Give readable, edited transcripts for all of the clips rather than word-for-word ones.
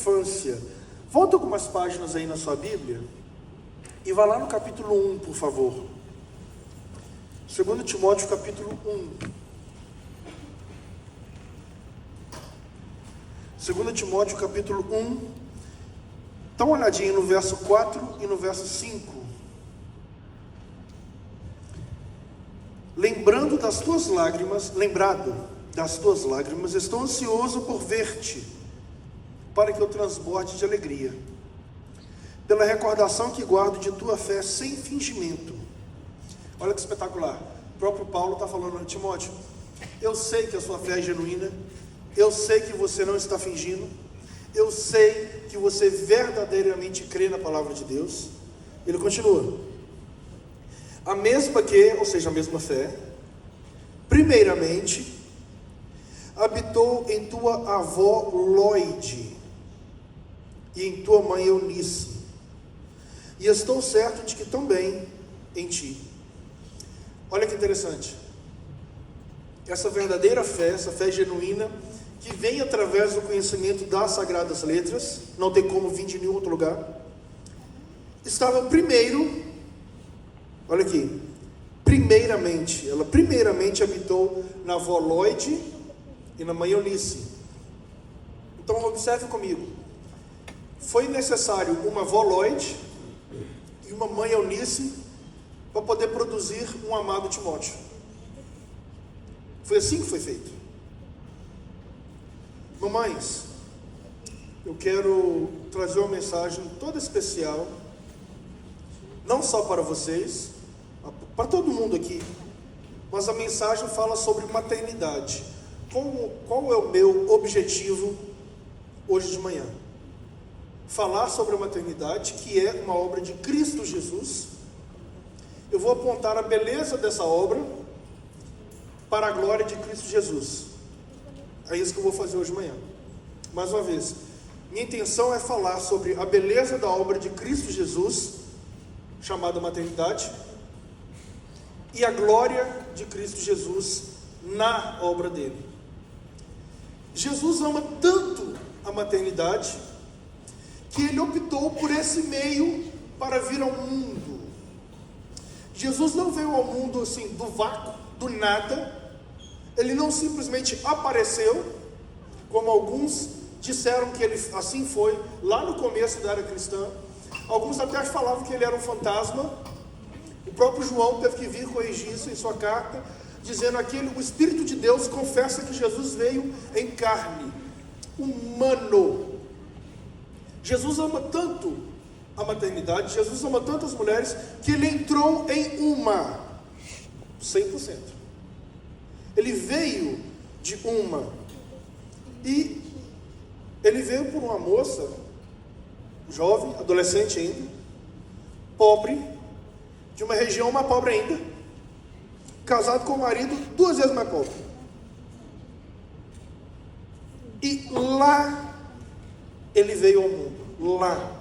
Infância. Volta algumas páginas aí na sua Bíblia e vá lá no capítulo 1, por favor. 2 Timóteo capítulo 1. 2 Timóteo capítulo 1. Dá uma olhadinha no verso 4 e no verso 5. Lembrado das tuas lágrimas, estou ansioso por ver-te, para que eu transborde de alegria, pela recordação que guardo de tua fé sem fingimento. Olha que espetacular. O próprio Paulo está falando a Timóteo: eu sei que a sua fé é genuína, eu sei que você não está fingindo, eu sei que você verdadeiramente crê na palavra de Deus. Ele continua: a mesma fé, primeiramente, habitou em tua avó Lóide e em tua mãe Eunice, e estou certo de que também em ti. Olha que interessante, essa verdadeira fé, essa fé genuína, que vem através do conhecimento das Sagradas Letras, não tem como vir de nenhum outro lugar, estava primeiro, olha aqui, ela primeiramente habitou na avó Lóide e na mãe Eunice. Então observe comigo, foi necessário uma avó Lóide e uma mãe Eunice para poder produzir um amado Timóteo. Foi assim que foi feito. Mamães, eu quero trazer uma mensagem toda especial, não só para vocês, para todo mundo aqui, mas a mensagem fala sobre maternidade. Qual é o meu objetivo hoje de manhã? Falar sobre a maternidade, que é uma obra de Cristo Jesus. Eu vou apontar a beleza dessa obra para a glória de Cristo Jesus. É isso que eu vou fazer hoje de manhã. Mais uma vez, minha intenção é falar sobre a beleza da obra de Cristo Jesus, chamada maternidade, e a glória de Cristo Jesus na obra dele. Jesus ama tanto a maternidade que ele optou por esse meio para vir ao mundo. Jesus não veio ao mundo assim do vácuo, do nada. Ele não simplesmente apareceu, como alguns disseram que ele assim foi lá no começo da era cristã. Alguns até falavam que ele era um fantasma. O próprio João teve que vir corrigir isso em sua carta, dizendo o Espírito de Deus confessa que Jesus veio em carne, humano. Jesus ama tanto a maternidade, Jesus ama tanto as mulheres, que ele entrou em uma, 100%. Ele veio de uma, e ele veio por uma moça, jovem, adolescente ainda, pobre, de uma região mais pobre ainda, casado com um marido 2 vezes mais pobre. E lá ele veio ao mundo, lá.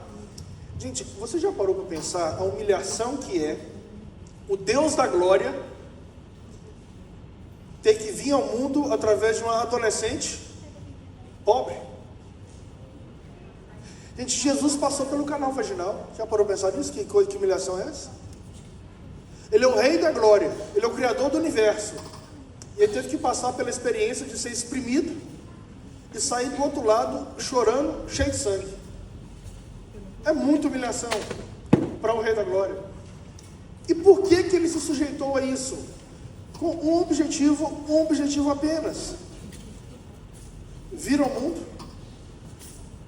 Gente, você já parou para pensar a humilhação que é o Deus da glória ter que vir ao mundo através de uma adolescente pobre? Gente, Jesus passou pelo canal vaginal. Já parou para pensar nisso? Que humilhação é essa? Ele é o rei da glória, ele é o criador do universo, e ele teve que passar pela experiência de ser exprimido e sair do outro lado chorando, cheio de sangue. É muita humilhação para o rei da glória. E por que ele se sujeitou a isso? Com um objetivo apenas: vir ao mundo,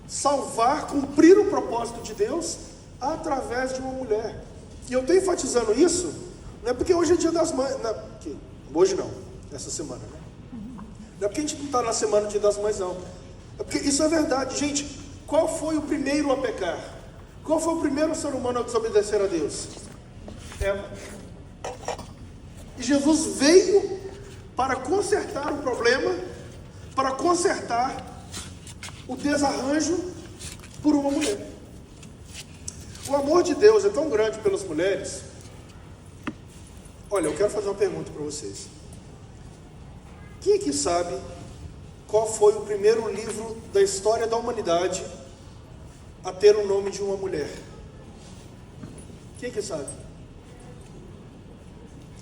salvar, cumprir o propósito de Deus através de uma mulher. E eu estou enfatizando isso, não é porque hoje é dia das mães, hoje não, essa semana, né? Não é porque a gente não está na semana do dia das mães, não. É porque isso é verdade. Gente, qual foi o primeiro a pecar? Qual foi o primeiro ser humano a desobedecer a Deus? Eva. E Jesus veio para consertar o problema, para consertar o desarranjo por uma mulher. O amor de Deus é tão grande pelas mulheres. Olha, eu quero fazer uma pergunta para vocês. Quem aqui sabe qual foi o primeiro livro da história da humanidade a ter o nome de uma mulher? Quem que sabe?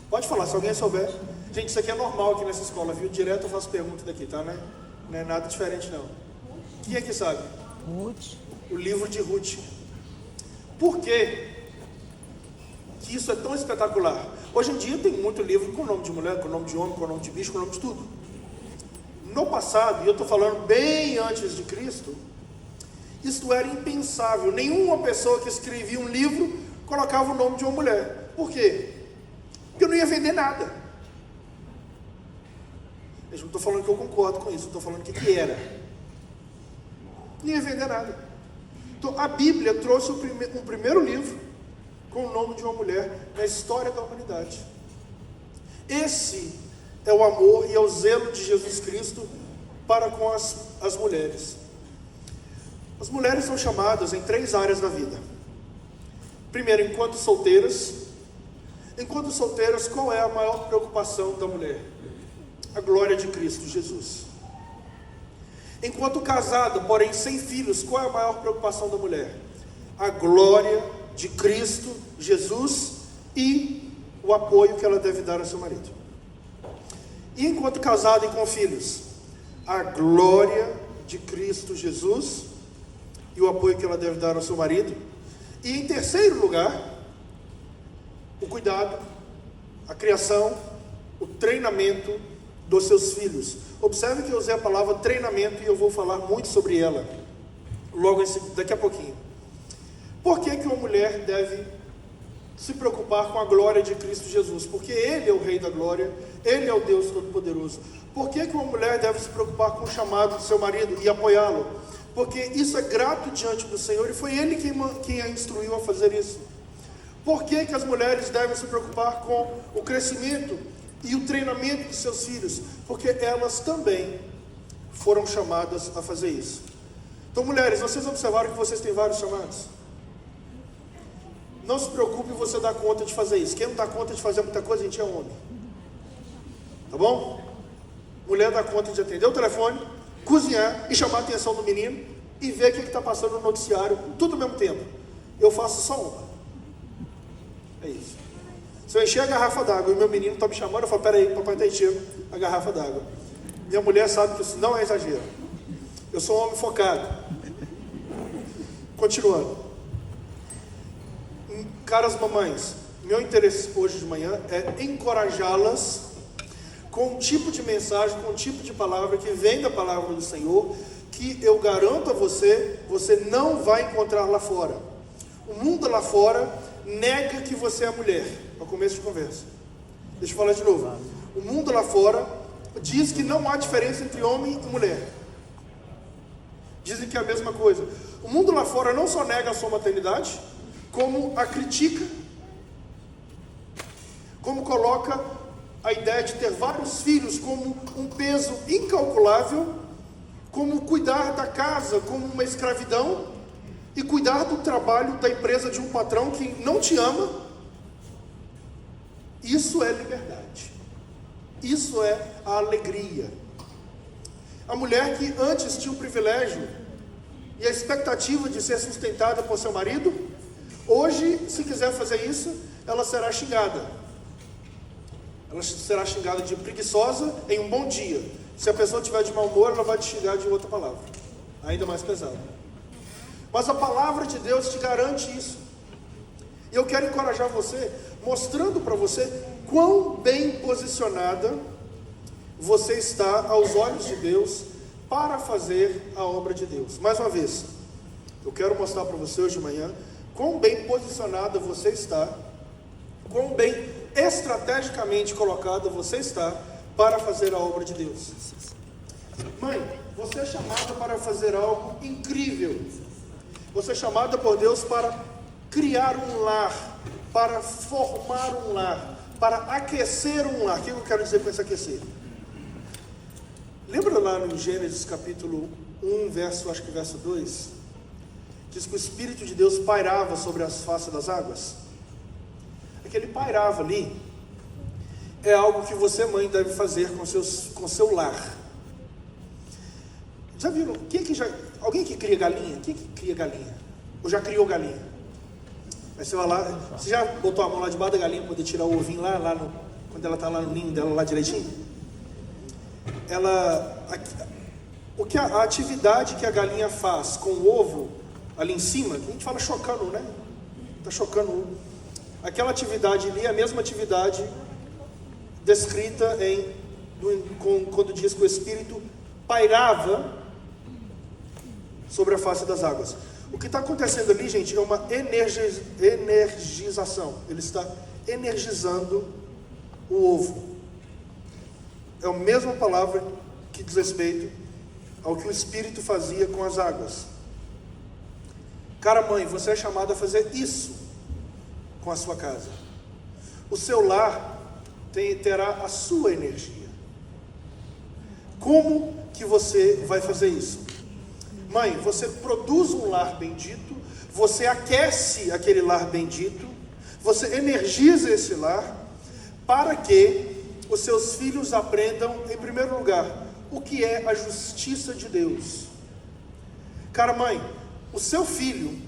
Pode falar, se alguém souber. Gente, isso aqui é normal aqui nessa escola, viu? Direto eu faço pergunta daqui, tá, né? Não é nada diferente, não. Quem é que sabe? Ruth. O livro de Ruth. Por que isso é tão espetacular? Hoje em dia tem muito livro com nome de mulher, com nome de homem, com nome de bicho, com nome de tudo. No passado, e eu estou falando bem antes de Cristo, isso era impensável. Nenhuma pessoa que escrevia um livro colocava o nome de uma mulher. Por quê? Porque eu não ia vender nada. Eu não estou falando que eu concordo com isso, estou falando que era. Não ia vender nada. Então a Bíblia trouxe um primeiro livro com o nome de uma mulher na história da humanidade. Esse é o amor e é o zelo de Jesus Cristo para com as mulheres. As mulheres são chamadas em 3 áreas da vida. Primeiro, enquanto solteiras. Enquanto solteiras, qual é a maior preocupação da mulher? A glória de Cristo Jesus. Enquanto casada, porém sem filhos, qual é a maior preocupação da mulher? A glória de Cristo Jesus e o apoio que ela deve dar ao seu marido. E enquanto casada e com filhos, a glória de Cristo Jesus e o apoio que ela deve dar ao seu marido. E em terceiro lugar, o cuidado, a criação, o treinamento dos seus filhos. Observe que eu usei a palavra treinamento e eu vou falar muito sobre ela logo daqui a pouquinho. Por que uma mulher deve se preocupar com a glória de Cristo Jesus? Porque Ele é o Rei da Glória, Ele é o Deus Todo-Poderoso. Por que uma mulher deve se preocupar com o chamado do seu marido e apoiá-lo? Porque isso é grato diante do Senhor e foi Ele quem a instruiu a fazer isso. Por que as mulheres devem se preocupar com o crescimento e o treinamento de seus filhos? Porque elas também foram chamadas a fazer isso. Então, mulheres, vocês observaram que vocês têm vários chamados? Não se preocupe, você dá conta de fazer isso. Quem não dá conta de fazer muita coisa, a gente é homem. Tá bom? Mulher dá conta de atender o telefone, cozinhar e chamar a atenção do menino e ver o que está passando no noticiário, tudo ao mesmo tempo. Eu faço só uma. É isso. Se eu encher a garrafa d'água e meu menino está me chamando, eu falo, peraí, papai está enchendo a garrafa d'água. Minha mulher sabe que isso não é exagero. Eu sou um homem focado. Continuando. Caras mamães, meu interesse hoje de manhã é encorajá-las com um tipo de mensagem, com um tipo de palavra que vem da palavra do Senhor, que eu garanto a você, você não vai encontrar lá fora. O mundo lá fora nega que você é mulher. No começo de conversa. Deixa eu falar de novo. O mundo lá fora diz que não há diferença entre homem e mulher. Dizem que é a mesma coisa. O mundo lá fora não só nega a sua maternidade, como a critica, como coloca a ideia de ter vários filhos como um peso incalculável, como cuidar da casa como uma escravidão, e cuidar do trabalho da empresa de um patrão que não te ama. Isso é liberdade. Isso é a alegria. A mulher que antes tinha o privilégio e a expectativa de ser sustentada por seu marido, hoje, se quiser fazer isso, ela será xingada. Ela será xingada de preguiçosa em um bom dia. Se a pessoa estiver de mau humor, ela vai te xingar de outra palavra, ainda mais pesada. Mas a palavra de Deus te garante isso. E eu quero encorajar você, mostrando para você quão bem posicionada você está aos olhos de Deus para fazer a obra de Deus. Mais uma vez, eu quero mostrar para você hoje de manhã quão bem posicionada você está, quão bem estrategicamente colocada você está para fazer a obra de Deus. Mãe, você é chamada para fazer algo incrível. Você é chamada por Deus para criar um lar, para formar um lar, para aquecer um lar. O que eu quero dizer com esse aquecer? Lembra lá no Gênesis capítulo 1, acho que verso 2? Diz que o Espírito de Deus pairava sobre as faces das águas. Aquele pairava ali é algo que você, mãe, deve fazer com seu lar. Já viram? Alguém que cria galinha? Quem que cria galinha? Ou já criou galinha? Aí você vai lá, você já botou a mão lá debaixo da galinha para poder tirar o ovinho quando ela está lá no ninho dela, lá direitinho? A atividade que a galinha faz com o ovo ali em cima, que a gente fala chocando, né? Está chocando o ovo. Aquela atividade ali é a mesma atividade descrita quando diz que o Espírito pairava sobre a face das águas. O que está acontecendo ali, gente, é uma energização. Ele está energizando o ovo. É a mesma palavra que diz respeito ao que o Espírito fazia com as águas. Cara, mãe, você é chamado a fazer isso com a sua casa. O seu lar terá a sua energia. Como que você vai fazer isso? Mãe, você produz um lar bendito, você aquece aquele lar bendito, você energiza esse lar, para que os seus filhos aprendam, em primeiro lugar, o que é a justiça de Deus. Cara, mãe, o seu filho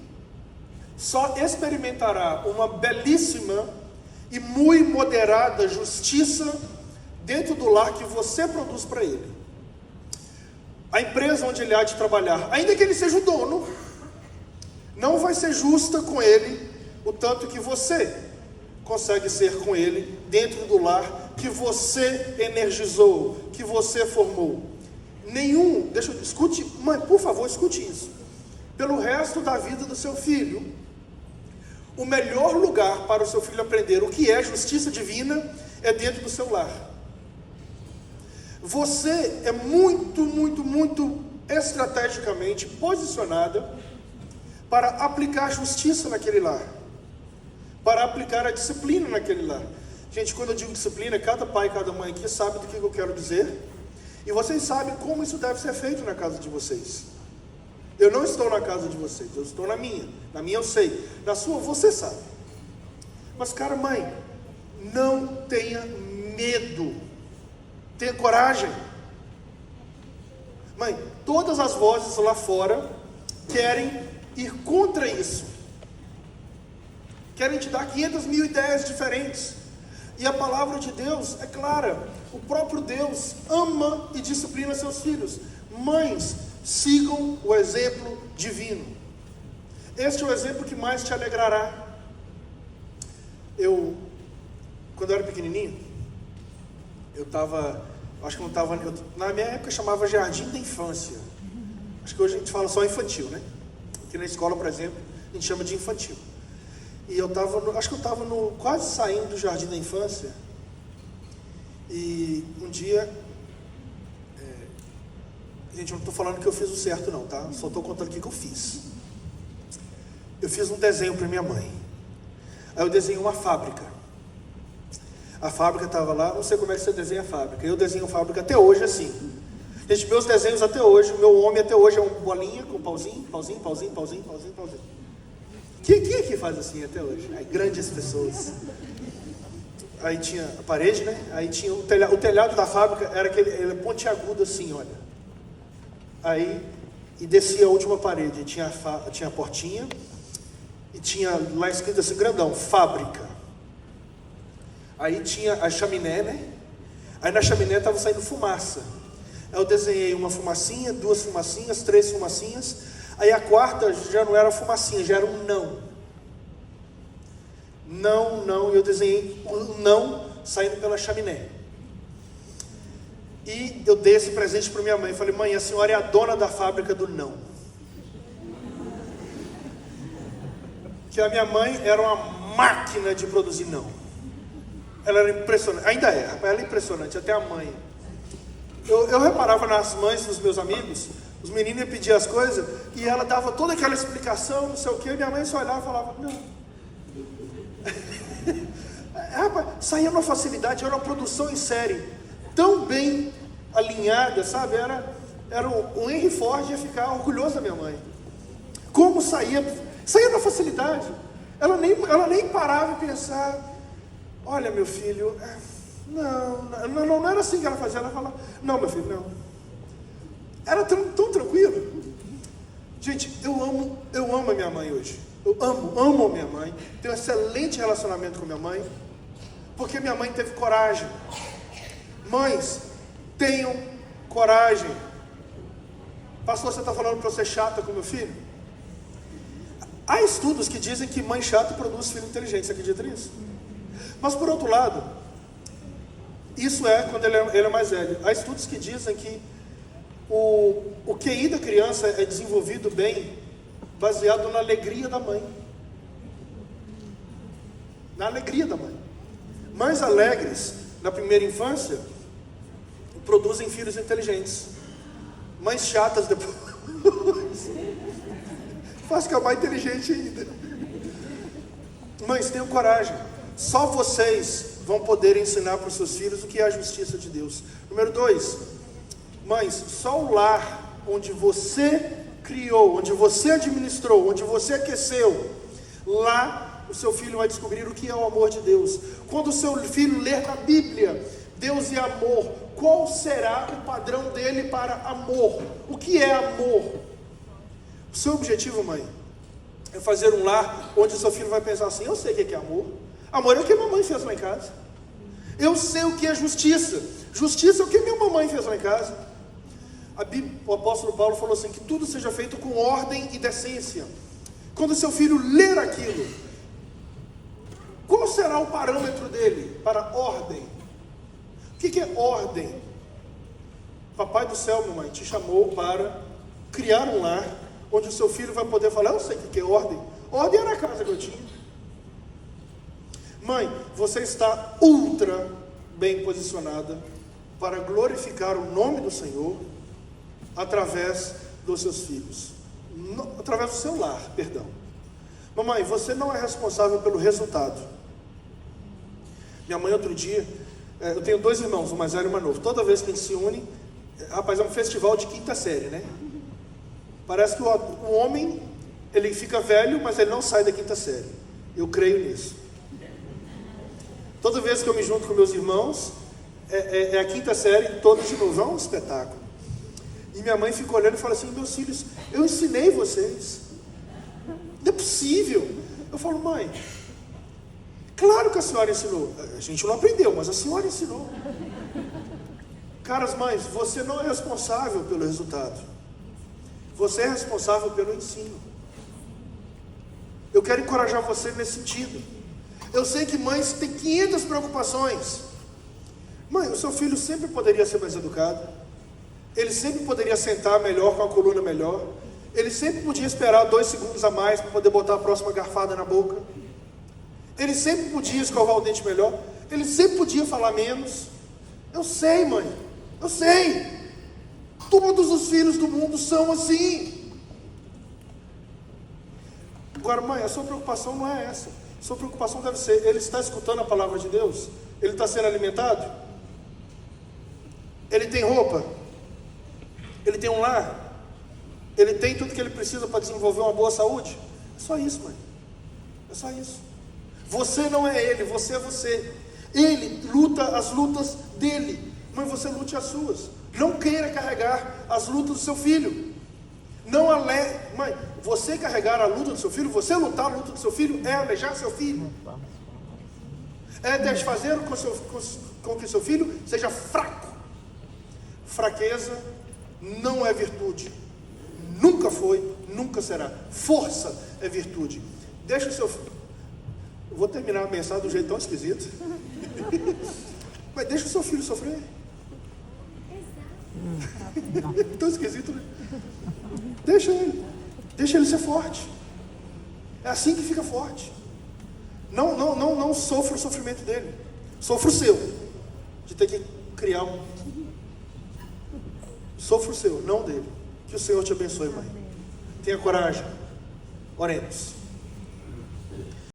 só experimentará uma belíssima e muito moderada justiça dentro do lar que você produz para ele. A empresa onde ele há de trabalhar, ainda que ele seja o dono, não vai ser justa com ele o tanto que você consegue ser com ele dentro do lar que você energizou, que você formou. Escute, mãe, por favor, escute isso. Pelo resto da vida do seu filho, o melhor lugar para o seu filho aprender o que é justiça divina é dentro do seu lar. Você é muito estrategicamente posicionada para aplicar justiça naquele lar, para aplicar a disciplina naquele lar. Gente, quando eu digo disciplina, cada pai e cada mãe aqui sabe do que eu quero dizer, e vocês sabem como isso deve ser feito na casa de vocês. Eu não estou na casa de vocês, eu estou na minha eu sei, na sua você sabe. Mas cara, mãe, não tenha medo, tenha coragem. Mãe, todas as vozes lá fora querem ir contra isso, querem te dar 500 mil ideias diferentes, e a palavra de Deus é clara. O próprio Deus ama e disciplina seus filhos. Mães, sigam o exemplo divino. Este é o exemplo que mais te alegrará. Quando eu era pequenininho, na minha época chamava Jardim da Infância. Acho que hoje a gente fala só infantil, né? Aqui na escola, por exemplo, a gente chama de infantil. E eu estava quase saindo do Jardim da Infância. E um dia, gente, eu não estou falando que eu fiz o certo não, tá? Só estou contando o que eu fiz. Eu fiz um desenho para minha mãe. Aí eu desenhei uma fábrica. A fábrica estava lá, não sei como é que você desenha a fábrica. Eu desenho a fábrica até hoje assim. Gente, meus desenhos até hoje, meu homem até hoje é uma bolinha com pauzinho. Quem aqui faz assim até hoje? Aí, grandes pessoas. Aí tinha a parede, né? Aí tinha o telhado da fábrica, era aquele pontiagudo assim, olha. Aí, e descia a última parede, tinha a portinha, e tinha lá escrito assim, grandão, fábrica. Aí tinha a chaminé, né? Aí na chaminé estava saindo fumaça. Aí eu desenhei uma fumacinha, 2 fumacinhas, 3 fumacinhas. Aí a quarta já não era fumacinha, já era um não. Não, eu desenhei um não saindo pela chaminé. E eu dei esse presente para minha mãe. Falei, mãe, a senhora é a dona da fábrica do não. Que a minha mãe era uma máquina de produzir não. Ela era impressionante, ainda é, ela é impressionante, até a mãe. Eu reparava nas mães dos meus amigos, os meninos iam pedir as coisas, e ela dava toda aquela explicação, não sei o que, e minha mãe só olhava e falava, não. Rapaz, saía uma facilidade, era uma produção em série, tão bem alinhada, sabe? Era o Henry Ford ia ficar orgulhoso da minha mãe. Como saía na facilidade. Ela nem parava e pensava, olha meu filho, não era assim que ela fazia. Ela falava, não meu filho, não. Era tão tranquilo. Gente, eu amo amo a minha mãe hoje. Eu amo a minha mãe. Tenho um excelente relacionamento com minha mãe. Porque minha mãe teve coragem. Mães, tenham coragem. Pastor, você está falando para eu ser chata com meu filho? Há estudos que dizem que mãe chata produz filho inteligente. Você acredita nisso? Mas por outro lado, isso é quando ele é mais velho. Há estudos que dizem que o QI da criança é desenvolvido bem, baseado na alegria da mãe. Na alegria da mãe. Mães alegres, na primeira infância, produzem filhos inteligentes. Mães chatas depois faz acabar inteligente ainda. Mães, tenham coragem. Só vocês vão poder ensinar para os seus filhos o que é a justiça de Deus. Número 2, mães, só o lar onde você criou, onde você administrou, onde você aqueceu, lá o seu filho vai descobrir o que é o amor de Deus. Quando o seu filho ler na Bíblia, Deus é amor, qual será o padrão dele para amor? O que é amor? O seu objetivo, mãe, é fazer um lar onde o seu filho vai pensar assim: eu sei o que é amor. Amor é o que a mamãe fez lá em casa. Eu sei o que é justiça. Justiça é o que minha mamãe fez lá em casa. O apóstolo Paulo falou assim: que tudo seja feito com ordem e decência. Quando o seu filho ler aquilo, qual será o parâmetro dele para ordem? O que é ordem? Papai do céu, mamãe, te chamou para criar um lar onde o seu filho vai poder falar: eu sei o que é ordem. Ordem era a casa que eu tinha. Mãe, você está ultra bem posicionada para glorificar o nome do Senhor através dos seus filhos, através do seu lar, perdão. Mamãe, você não é responsável pelo resultado. Minha mãe outro dia, eu tenho 2 irmãos, um mais velho e um mais novo. Toda vez que a gente se une, rapaz, é um festival de 5ª série, né? Parece que o homem, ele fica velho, mas ele não sai da 5ª série. Eu creio nisso. Toda vez que eu me junto com meus irmãos, é a 5ª série, todos de novo. É um espetáculo. E minha mãe fica olhando e fala assim: meus filhos, eu ensinei vocês. Não é possível. Eu falo: mãe, claro que a senhora ensinou. A gente não aprendeu, mas a senhora ensinou. Caras mães, você não é responsável pelo resultado. Você é responsável pelo ensino. Eu quero encorajar você nesse sentido. Eu sei que mães têm 500 preocupações. Mãe, o seu filho sempre poderia ser mais educado. Ele sempre poderia sentar melhor, com a coluna melhor. Ele sempre podia esperar 2 segundos a mais para poder botar a próxima garfada na boca. Ele sempre podia escovar o dente melhor. Ele sempre podia falar menos. Eu sei, mãe. Eu sei. Todos os filhos do mundo são assim. Agora, mãe, a sua preocupação não é essa. A sua preocupação deve ser: ele está escutando a palavra de Deus? Ele está sendo alimentado? Ele tem roupa? Ele tem um lar? Ele tem tudo que ele precisa para desenvolver uma boa saúde? É só isso, mãe. É só isso. Você não é ele, você é você. Ele luta as lutas dele. Mãe, você lute as suas. Não queira carregar as lutas do seu filho. Não mãe, você carregar a luta do seu filho, você lutar a luta do seu filho, é alejar seu filho. É desfazer com que seu filho seja fraco. Fraqueza não é virtude. Nunca foi, nunca será. Força é virtude. Deixa o seu filho. Eu vou terminar a mensagem de um jeito tão esquisito. Mas deixa o seu filho sofrer. Tão esquisito, né? Deixa ele ser forte. É assim que fica forte. Não sofra o sofrimento dele. Sofra o seu, de ter que criar um. Sofra o seu, não dele. Que o Senhor te abençoe, mãe. Tenha coragem. Oremos.